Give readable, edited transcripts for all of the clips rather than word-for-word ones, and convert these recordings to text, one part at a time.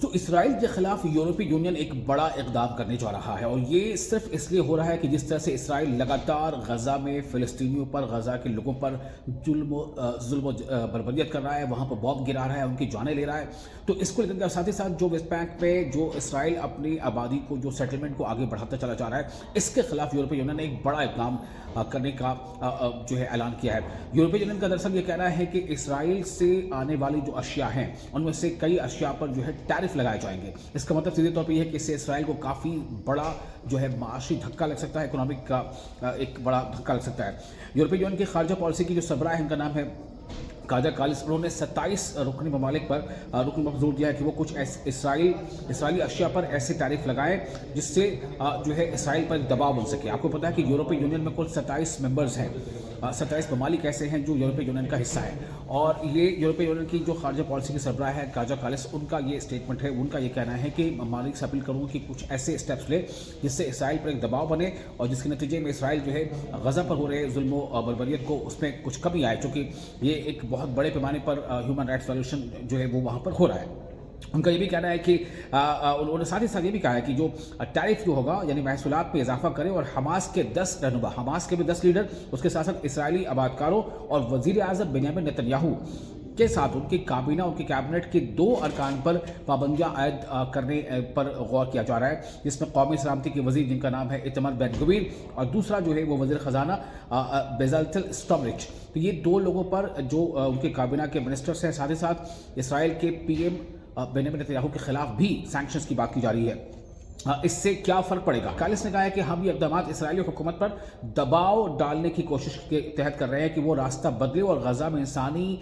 تو اسرائیل کے خلاف یورپی یونین ایک بڑا اقدام کرنے جا رہا ہے، اور یہ صرف اس لیے ہو رہا ہے کہ جس طرح سے اسرائیل لگاتار غزہ میں فلسطینیوں پر، غزہ کے لوگوں پر ظلم و بربریت کر رہا ہے، وہاں پر بوم گرا رہا ہے، ان کی جانیں لے رہا ہے۔ تو اس کو لے کر ساتھ ہی ساتھ جو ویسٹ بینک پہ جو اسرائیل اپنی آبادی کو، جو سیٹلمنٹ کو آگے بڑھاتا چلا جا رہا ہے، اس کے خلاف یورپی یونین نے ایک بڑا اقدام کرنے کا جو ہے اعلان کیا ہے۔ یورپی یونین کا دراصل یہ کہنا ہے کہ اسرائیل سے آنے والی جو اشیاء ہیں ان میں سے کئی اشیاء پر جو ہے ٹیرف لگائے جائیں گے۔ اس کا مطلب سیدھے طور پہ یہ ہے کہ اس سے اسرائیل کو کافی بڑا جو ہے معاشی دھکا لگ سکتا ہے، اکنامک کا ایک بڑا دھکا لگ سکتا ہے۔ یورپی یونین کی خارجہ پالیسی کی جو سربراہ ہے، ان کا نام ہے کاجا کالس، انہوں نے 27 رکنی ممالک پر زور دیا ہے کہ وہ کچھ اسرائیلی اشیاء پر ایسے ٹیرف لگائیں جس سے جو ہے اسرائیل پر دباؤ بن سکے۔ آپ کو پتا ہے کہ یورپی یونین میں کل 27 ممبرز ہیں، 27 ممالک ایسے ہیں جو یورپی یونین کا حصہ ہے، اور یہ یورپی یونین کی جو خارجہ پالیسی کی سربراہ ہے کاجا کالس، ان کا یہ اسٹیٹمنٹ ہے، ان کا یہ کہنا ہے کہ ممالک سے اپیل کروں کہ کچھ ایسے اسٹیپس لے جس سے اسرائیل پر ایک دباؤ بنے، اور جس کے نتیجے میں اسرائیل جو ہے غزہ پر ہو رہے ظلم و بربریت کو اس میں کچھ کمی آئے، چونکہ یہ ایک بہت بڑے پیمانے پر ہیومن رائٹس وائلیشن جو ہے وہ وہاں پر ہو رہا ہے۔ ان کا یہ بھی کہنا ہے کہ انہوں نے ساتھ ہی ساتھ یہ بھی کہا ہے کہ جو ٹیرف جو ہوگا یعنی محصولات میں اضافہ کرے، اور حماس کے 10 رہنما، حماس کے بھی 10 لیڈر، اس کے ساتھ ساتھ اسرائیلی آبادکاروں اور وزیر اعظم بنیامین نتنیاہو کے ساتھ ان کی کابینہ، ان کی کیبنٹ کے 2 ارکان پر پابندیاں عائد کرنے پر غور کیا جا رہا ہے، جس میں قومی سلامتی کے وزیر جن کا نام ہے ایتمر بین گویر، اور دوسرا جو ہے وہ وزیر خزانہ بیزالٹل سٹومرچ۔ تو یہ 2 لوگوں پر جو ان کے کابینہ کے منسٹرز ہیں، ساتھ ہی ساتھ اسرائیل کے پی ایم بنیامین نتنیاہو کے خلاف بھی سینکشنز کی بات کی جا رہی ہے۔ اس سے کیا فرق پڑے گا؟ کالس نے کہا ہے کہ ہم یہ اقدامات اسرائیلی حکومت پر دباؤ ڈالنے کی کوشش کے تحت کر رہے ہیں کہ وہ راستہ بدلے، اور غزہ میں انسانی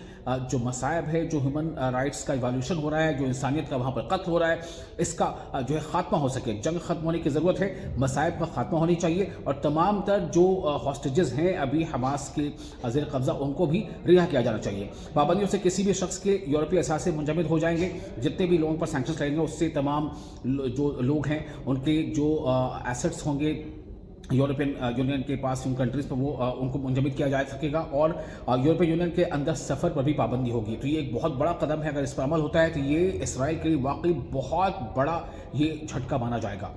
جو مصائب ہے، جو ہیومن رائٹس کا ایوالوشن ہو رہا ہے، جو انسانیت کا وہاں پر قتل ہو رہا ہے، اس کا جو ہے خاتمہ ہو سکے۔ جنگ ختم ہونے کی ضرورت ہے، مصائب کا خاتمہ ہونی چاہیے، اور تمام تر جو ہاسٹیجز ہیں ابھی حماس کے زیر قبضہ، ان کو بھی رہا کیا جانا چاہیے۔ پابندیوں سے کسی بھی شخص کے یورپی اثاثے منجمد ہو جائیں گے، جتنے بھی لوگوں پر سینکشنز لگیں گے، اس سے تمام جو لوگ ہیں ان کے جو ایسٹس ہوں گے یورپین یونین کے پاس، ان کنٹریز پر، وہ ان کو منجمد کیا جا سکے گا، اور یورپین یونین کے اندر سفر پر بھی پابندی ہوگی۔ تو یہ ایک بہت بڑا قدم ہے، اگر اس پر عمل ہوتا ہے تو یہ اسرائیل کے لیے واقعی بہت بڑا یہ جھٹکا مانا جائے گا۔